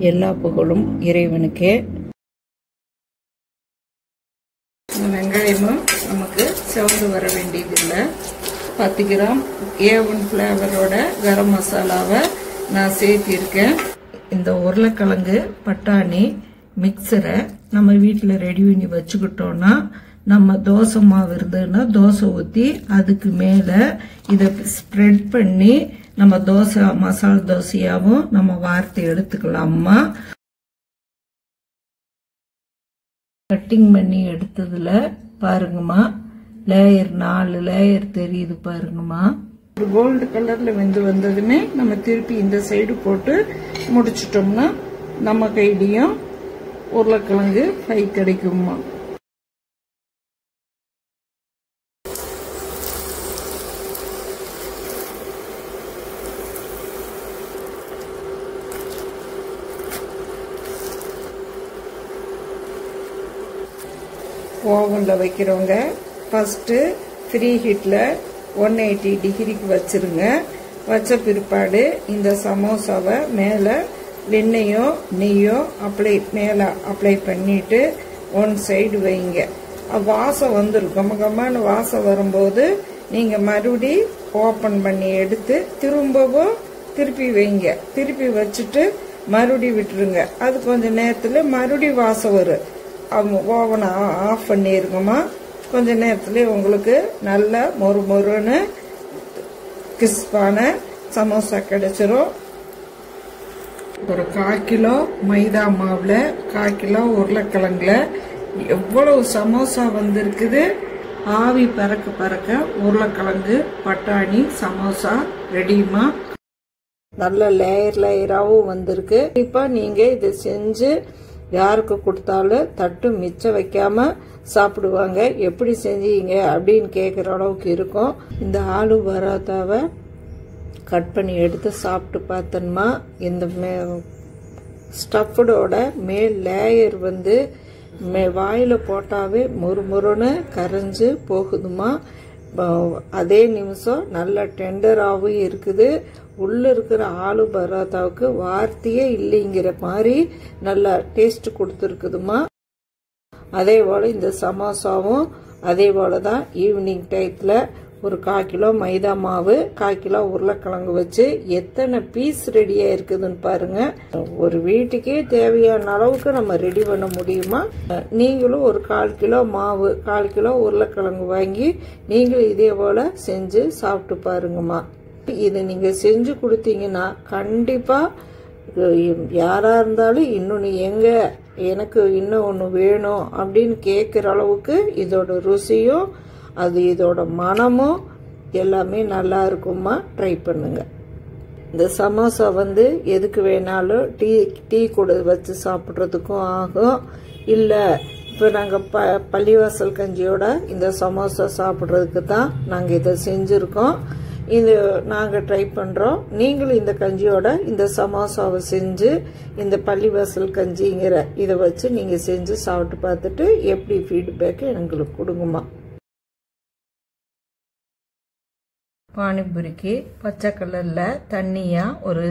எல்லா புகழும் இறைவனுக்கே. வெங்காயமும் நமக்கு செவந்து வர வேண்டியதில்லை. 10 கிராம் A1 ஃப்ளேவரோட கரம் மசாலாவை நான் சேர்த்திருக்கேன். இந்த உருளைக்கிழங்கு பட்டாணி மிக்சரை நம்ம வீட்டில் ரெடி பண்ணி வச்சுக்கிட்டோம்னா, நம்ம தோசை மாவு இருந்ததுன்னா தோசை ஊற்றி அதுக்கு மேலே இதை ஸ்ப்ரெட் பண்ணி நம்ம தோசை மசாலா தோசையாகவும் நம்ம வார்த்து எடுத்துக்கலாமா. கட்டிங் பண்ணி எடுத்ததுல பாருங்கம்மா, லேயர் 4 லேயர் தெரியுது பாருங்கம்மா. ஒரு கோல்டு கலர்ல வெந்து வந்ததுமே நம்ம திருப்பி இந்த சைடு போட்டு முடிச்சிட்டோம்னா நம்ம கையிலையும் உருளைக்கிழங்கு ஃப்ரை கிடைக்குமா. ஓவனில் வைக்கிறவங்க ஃபஸ்ட்டு ஃப்ரீ ஹீட்டில் 180 டிகிரிக்கு வச்சுருங்க. வச்ச பிற்பாடு இந்த சமோசாவை மேலே வெண்ணெயோ நெய்யோ மேலே அப்ளை பண்ணிட்டு ஒன் சைடு வைங்க. வாசம் வந்துடும், கம்மகமான வாசம் வரும்போது நீங்கள் மறுபடி ஓப்பன் பண்ணி எடுத்து திரும்பவும் திருப்பி வைங்க. திருப்பி வச்சுட்டு மறுபடி விட்டுருங்க. அது கொஞ்சம் நேரத்தில் மறுபடி வாசம் வரும். ஓவனை ஆஃப் பண்ணிருங்கம்மா. கொஞ்ச நேரத்துல உங்களுக்கு நல்ல மொறு மொறுன்னு கிறிஸ்பான சமோசா கிடைச்சிரும். ஒரு 1/4 கிலோ மைதா மாவுல 1/4 கிலோ உருளைக்கிழங்குல எவ்வளவு சமோசா வந்திருக்குது. ஆவி பறக்க பறக்க உருளைக்கிழங்கு பட்டாணி சமோசா ரெடிமா. நல்ல லேயர் லேயராகவும் வந்திருக்கு. இப்ப நீங்க இதை செஞ்சு யாருக்கு கொடுத்தாலும் தட்டு மிச்சம் வைக்காம சாப்பிடுவாங்க. எப்படி செஞ்சீங்க அப்படின்னு கேட்குற அளவுக்கு இருக்கும். இந்த ஆலு பராத்தாவை கட் பண்ணி எடுத்து சாப்பிட்டு பார்த்தோம்னா, இந்த ஸ்டஃப்டோட மேல் லேயர் வந்து வாயில் போட்டாவே மொறுமொறுன்னு கரைஞ்சு போகுதுமா. அதே நிமிஷம் நல்ல டெண்டராகவும் இருக்குது. உள்ள இருக்கிற ஆலு பராத்தாவுக்கு வார்த்தையே இல்லைங்கிற மாதிரி நல்லா டேஸ்ட் கொடுத்துருக்குதுமா. அதே போல இந்த சமோசாவும் அதே போலதான். ஈவினிங் டயத்துல ஒரு 1/4 கிலோ மைதா மாவு 1/4 கிலோ உருளைக்கிழங்கு வச்சு எத்தனை பீஸ் ரெடியா இருக்குதுன்னு பாருங்க. ஒரு வீட்டுக்கே தேவையான அளவுக்கு நம்ம ரெடி பண்ண முடியுமா. நீங்களும் ஒரு 1/4 கிலோ மாவு 1/4 கிலோ உருளைக்கிழங்கு வாங்கி நீங்களும் இதே போல செஞ்சு சாப்பிட்டு பாருங்கம்மா. இது நீங்க செஞ்சு கொடுத்தீங்கன்னா கண்டிப்பா யாரா இருந்தாலும் இன்னொன்னு எங்க எனக்கு இன்னும் ஒன்று வேணும் அப்படின்னு கேட்குற அளவுக்கு இதோட ருசியும் இதோட மனமும் எல்லாமே நல்லா இருக்குமா. ட்ரை பண்ணுங்க. இந்த சமோசா வந்து எதுக்கு வேணாலும் டீ கூட வச்சு சாப்பிட்றதுக்கும் ஆகும். இல்லை இப்போ நாங்கள் பள்ளிவாசல் கஞ்சியோட இந்த சமோசா சாப்பிட்றதுக்கு தான் நாங்கள் இதை செஞ்சுருக்கோம். இது நாங்கள் ட்ரை பண்ணுறோம். நீங்களும் இந்த கஞ்சியோட இந்த சமோசாவை செஞ்சு இந்த பள்ளிவாசல் கஞ்சிங்கிற இதை வச்சு நீங்கள் செஞ்சு சாப்பிட்டு பார்த்துட்டு எப்படி ஃபீட்பேக்கு எங்களுக்கு கொடுங்கம்மா. பானிபூரிக்கு பச்சை கலரில் தண்ணியாக ஒரு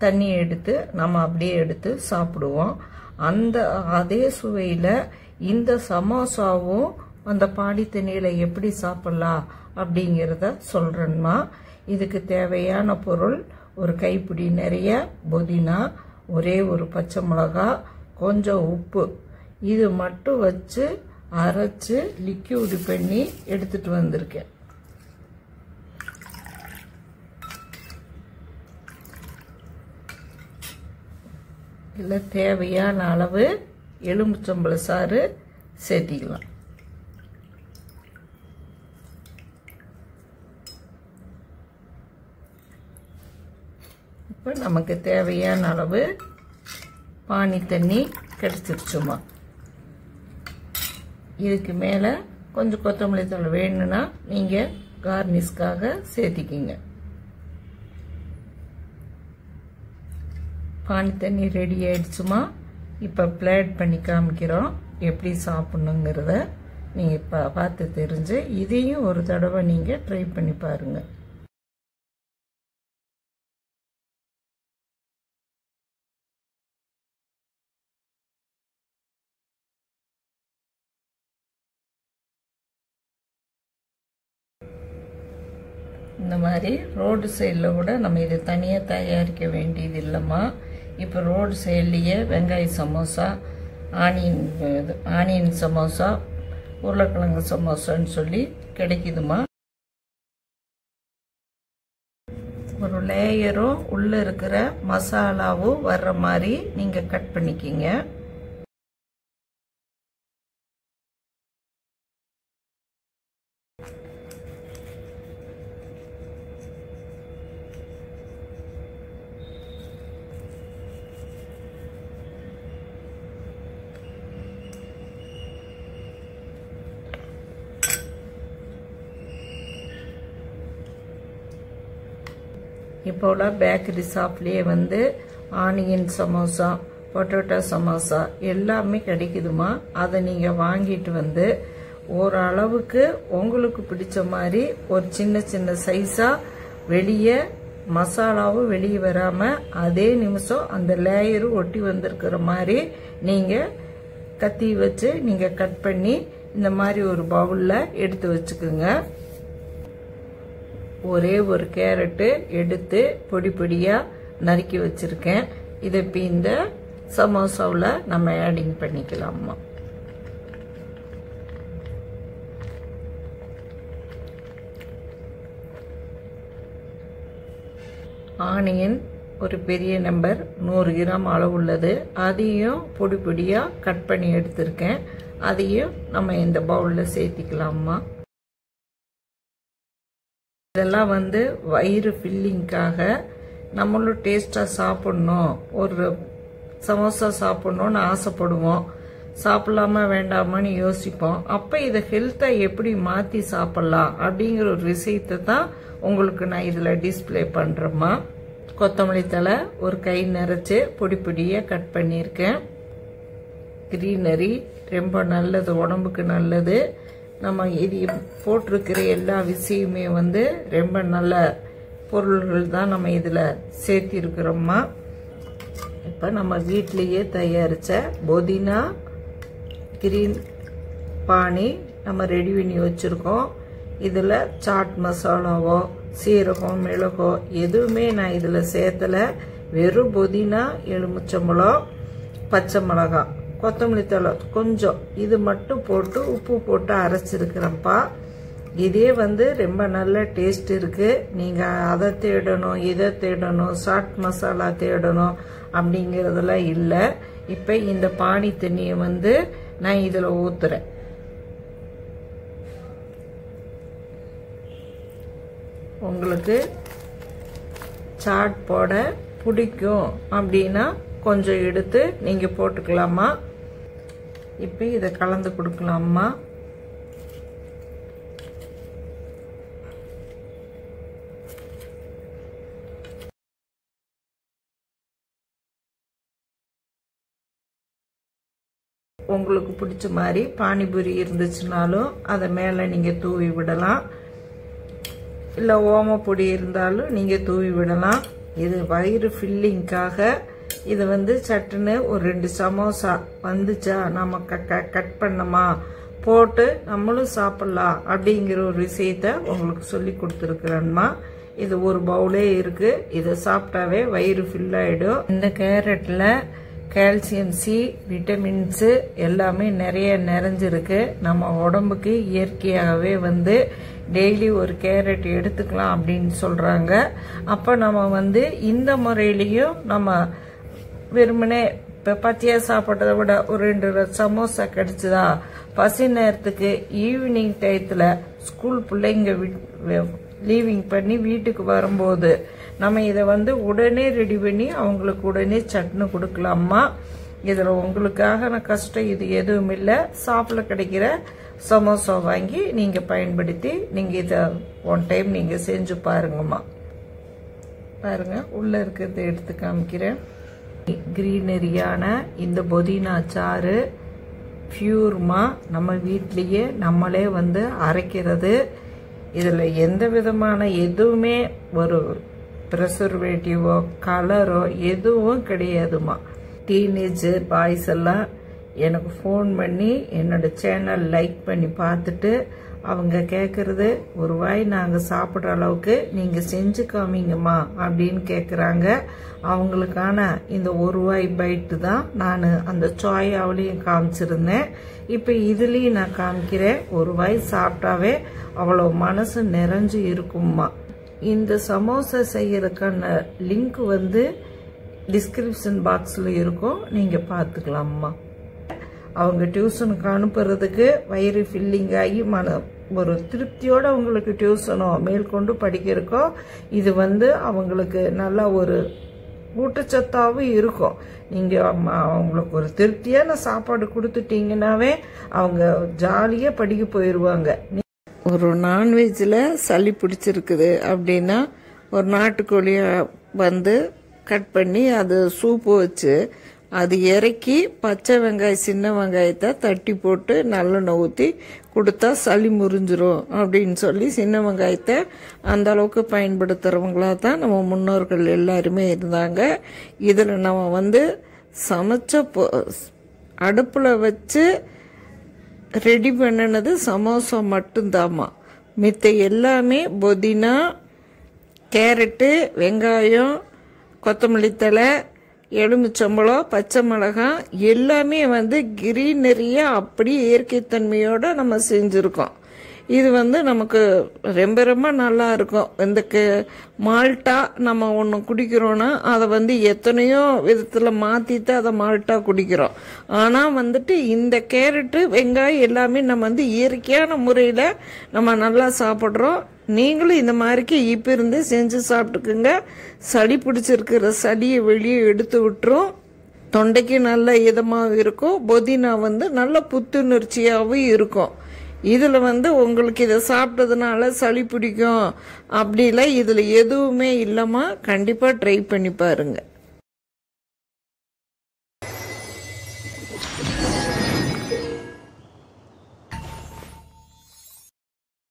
தண்ணி எடுத்து நம்ம அப்படியே எடுத்து சாப்பிடுவோம். அதே சுவையில் இந்த சமோசாவும் அந்த பாடி தண்ணியில் எப்படி சாப்பிடலாம் அப்படிங்கிறத சொல்கிறேன்மா. இதுக்கு தேவையான பொருள் ஒரு கைப்பிடி நிறைய புதினா, ஒரே ஒரு பச்சை மிளகா, கொஞ்சம் உப்பு. இது மட்டும் வச்சு அரைச்சு லிக்யூட் பண்ணி எடுத்துட்டு வந்திருக்கேன். இதில் தேவையான அளவு எலுமிச்சம்பழ சாறு சேர்த்திக்கலாம். இப்போ நமக்கு தேவையான அளவு பானி தண்ணி கிடைச்சிருச்சுமா. இதுக்கு மேலே கொஞ்சம் கொத்தமல்லி தழை வேணும்னா நீங்கள் கார்னிஷ்காக சேர்த்திக்கிங்க. பானி தண்ணி ரெடி ஆயிடுச்சுமா. இப்போ பிளேட் பண்ணி காமிக்கிறோம் எப்படி சாப்பிடணுங்கிறத நீங்கள் பார்த்து தெரிஞ்சு இதையும் ஒரு தடவை நீங்கள் ட்ரை பண்ணி பாருங்கள். இந்த மாதிரி ரோடு சைடில் கூட நம்ம இதை தனியாக தயாரிக்க வேண்டியது இல்லைம்மா. இப்போ ரோடு சைட்லேயே வெங்காய சமோசா, ஆனியன் சமோசா, உருளைக்கிழங்கு சமோசான்னு சொல்லி கிடைக்குதுமா. ஒரு லேயரும் உள்ள இருக்கிற மசாலாவும் வர்ற மாதிரி நீங்க கட் பண்ணிக்கிங்க. இப்போ உள்ள பேக்கரி ஷாப்லேயே வந்து ஆனியன் சமோசா, பொட்டேட்டோ சமோசா எல்லாமே கிடைக்குதுமா. அதை நீங்கள் வாங்கிட்டு வந்து ஓரளவுக்கு உங்களுக்கு பிடிச்ச மாதிரி ஒரு சின்ன சின்ன சைஸாக வெளியே மசாலாவும் வெளியே வராமல் அதே நிமிஷம் அந்த லேயரும் ஒட்டி வந்திருக்கிற மாதிரி நீங்கள் கத்தி வச்சு நீங்கள் கட் பண்ணி இந்த மாதிரி ஒரு பவுலில் எடுத்து வச்சுக்கோங்க. ஒரே ஒரு கேரட்டு எடுத்து பொடி பொடியாக நறுக்கி வச்சிருக்கேன். இதை இப்போ இந்த சமோசாவில் நம்ம ஆடிங் பண்ணிக்கலாமா. ஆனியன் ஒரு பெரிய நம்பர் 100 கிராம் அளவு உள்ளது. அதையும் பொடி பொடியாக கட் பண்ணி எடுத்திருக்கேன். அதையும் நம்ம இந்த பவுலில் சேர்த்திக்கலாமா. இதெல்லாம் வந்து வயிறு ஃபில்லிங்காக நம்மளும் டேஸ்டாக சாப்பிட்ணும், ஒரு சமோசா சாப்பிட்ணுன்னு ஆசைப்படுவோம். சாப்பிடலாமா வேண்டாமான்னு யோசிப்போம். அப்போ இதை ஹெல்த்தாக எப்படி மாற்றி சாப்பிட்லாம் அப்படிங்கிற ஒரு விஷயத்தை தான் உங்களுக்கு நான் இதில் டிஸ்பிளே பண்ணுறேம்மா. கொத்தமல்லி தழை ஒரு கை நிறைச்சி பொடி பொடியாக கட் பண்ணியிருக்கேன். கிரீனரி ரொம்ப நல்லது, உடம்புக்கு நல்லது. நம்ம இது போட்டிருக்கிற எல்லா விஷயமே வந்து ரொம்ப நல்ல பொருள்கள் தான் நம்ம இதில் சேர்த்திருக்கிறோம்மா. இப்போ நம்ம வீட்டிலையே தயாரித்த புதினா கிரீன் பானி நம்ம ரெடி பண்ணி வச்சுருக்கோம். இதில் சாட் மசாலாவோ சீரகம் மிளகோ எதுவுமே நான் இதில் சேர்த்தலை. வெறும் புதினா, எலுமிச்சம்பழம், பச்சை மிளகாய், கொத்தமல்லி தழை கொஞ்சம் இது மட்டும் போட்டு உப்பு போட்டு அரைச்சிருக்கிறேன்ப்பா. இதே வந்து ரொம்ப நல்ல டேஸ்ட் இருக்கு. நீங்க அதை தேடணும், இதை தேடணும், சாட் மசாலா தேடணும் அப்படிங்கறதெல்லாம் இல்லை. இப்ப இந்த பானி தண்ணியை வந்து நான் இதுல ஊத்துறேன். உங்களுக்கு சாட் போட பிடிக்கும் அப்படின்னா கொஞ்சம் எடுத்து நீங்க போட்டுக்கலாமா. இப்போ இதை கலந்து கொடுக்கலாமா. உங்களுக்கு பிடிச்ச மாதிரி பானிபூரி இருந்துச்சுனாலும் அதை மேலே நீங்கள் தூவி விடலாம். இல்லை ஓமப்பொடி இருந்தாலும் நீங்கள் தூவி விடலாம். இது வயிறு ஃபில்லிங்காக இது வந்து சட்டுன்னு ஒரு 2 சமோசா வந்துச்சா நம்ம கட் பண்ணமா போட்டு நம்மளும் சாப்பிடலாம் அப்படிங்கிற ஒரு விஷயத்த உங்களுக்கு சொல்லி கொடுத்துருக்குறேன்மா. இது ஒரு பவுலே இருக்கு. இதை சாப்பிட்டாவே வயிறு ஃபில் ஆயிடும். இந்த கேரட்ல கால்சியம் சி, விட்டமின்ஸ் எல்லாமே நிறைய நிறைஞ்சிருக்கு. நம்ம உடம்புக்கு இயற்கையாகவே வந்து டெய்லி ஒரு கேரட் எடுத்துக்கலாம் அப்படின்னு சொல்றாங்க. அப்ப நம்ம வந்து இந்த முறையிலையும் நம்ம வெறுமனே இப்ப பத்தியா சாப்பிட்றத விட ஒரு 2 சமோசா கிடைச்சதா பசி நேரத்துக்கு ஈவினிங் டயத்துல ஸ்கூல் பிள்ளைங்க லீவிங் பண்ணி வீட்டுக்கு வரும்போது நம்ம இதை வந்து உடனே ரெடி பண்ணி அவங்களுக்கு உடனே சட்னி கொடுக்கலாமா. இதுல உங்களுக்காக கஷ்டம் இது எதுவும் இல்லை. ஷாப்ல கிடைக்கிற சமோசா வாங்கி நீங்க பயன்படுத்தி நீங்க இதை ஒன் டைம் நீங்க செஞ்சு பாருங்கம்மா. பாருங்க, உள்ள இருக்கிறத எடுத்து காமிக்கிறேன். கிரீனரியான இந்த புதினா சாறு பியூர்மா நம்ம வீட்லயே நம்மளே வந்து அரைக்கிறது. இதுல எந்த விதமான எதுவுமே ஒரு ப்ரெசர்வேட்டிவோ கலரோ எதுவும் கிடையாதுமா. டீனேஜ் பாய்ஸ் எல்லாம் எனக்கு ஃபோன் பண்ணி என்னோட சேனல் லைக் பண்ணி பார்த்துட்டு அவங்க கேட்கறது ஒரு வாய் நாங்கள் சாப்பிட்ற அளவுக்கு நீங்கள் செஞ்சு காமிங்கம்மா அப்படின்னு கேட்குறாங்க. அவங்களுக்கான இந்த ஒரு வாய் பைட்டு தான் நான் அந்த சோயாவிலையும் காமிச்சிருந்தேன். இப்போ இதுலேயும் நான் காமிக்கிறேன். ஒரு வாய் சாப்பிட்டாவே அவ்வளோ மனசு நிறைஞ்சு இருக்கும்மா. இந்த சமோசா செய்யறதுக்கான லிங்க் வந்து டிஸ்கிரிப்ஷன் பாக்ஸில் இருக்கும், நீங்கள் பார்த்துக்கலாம்மா. அவங்க டியூஷனுக்கு அனுப்புறதுக்கு வயிறு ஃபில்லிங் ஆகி ஒரு திருப்தியோடு அவங்களுக்கு டியூஷனோ மேற்கொண்டு படிக்கிறக்கோ இது வந்து அவங்களுக்கு நல்லா ஒரு ஊட்டச்சத்தாகவும் இருக்கும். நீங்கள் அவங்களுக்கு ஒரு திருப்தியான சாப்பாடு கொடுத்துட்டீங்கன்னாவே அவங்க ஜாலியாக படிக்க போயிடுவாங்க. ஒரு நான்வெஜ்ஜில் சளி பிடிச்சிருக்குது அப்படின்னா ஒரு நாட்டுக்கோழியை வந்து கட் பண்ணி அது சூப்பு வச்சு அது இறக்கி பச்சை வெங்காயம் சின்ன வெங்காயத்தை தட்டி போட்டு நல்லெண்ணெய் ஊற்றி கொடுத்தா சளி முறிஞ்சிரும் அப்படின்னு சொல்லி சின்ன வெங்காயத்தை அந்த அளவுக்கு பயன்படுத்துகிறவங்களாக தான் நம்ம முன்னோர்கள் எல்லாருமே இருந்தாங்க. இதில் நம்ம வந்து சமைச்ச அடுப்பில் வச்சு ரெடி பண்ணினது சமோசா மட்டும்தாம்மா. மித்த எல்லாமே புதினா, கேரட்டு, வெங்காயம், கொத்தமல்லி தழை, எலுமிச்சம்பழம், பச்சை மிளகாய் எல்லாமே வந்து கிரீனரியாக அப்படியே இயற்கைத்தன்மையோடு நம்ம செஞ்சுருக்கோம். இது வந்து நமக்கு ரொம்ப ரொம்ப நல்லா இருக்கும். இந்த மால்ட்டா நம்ம ஒன்று குடிக்கிறோன்னா அதை வந்து எத்தனையோ விதத்தில் மாற்றிட்டு அதை மால்ட்டா குடிக்கிறோம். ஆனால் வந்துட்டு இந்த கேரட்டு வெங்காயம் எல்லாமே நம்ம வந்து இயற்கையான முறையில் நம்ம நல்லா சாப்பிட்றோம். நீங்களும் இந்த மாதிரிக்கு இப்போ இருந்து செஞ்சு சாப்பிட்டுக்குங்க. சளி பிடிச்சிருக்கிற சளியை வெளியே எடுத்து விட்டுரும். தொண்டைக்கு நல்ல இதமாகவும் இருக்கும். புதினா வந்து நல்ல புத்துணர்ச்சியாகவும் இருக்கும். இதில் வந்து உங்களுக்கு இதை சாப்பிட்டதுனால சளி பிடிக்கும் அப்படிலாம் இதில் எதுவுமே இல்லைம்மா. கண்டிப்பாக ட்ரை பண்ணி பாருங்க.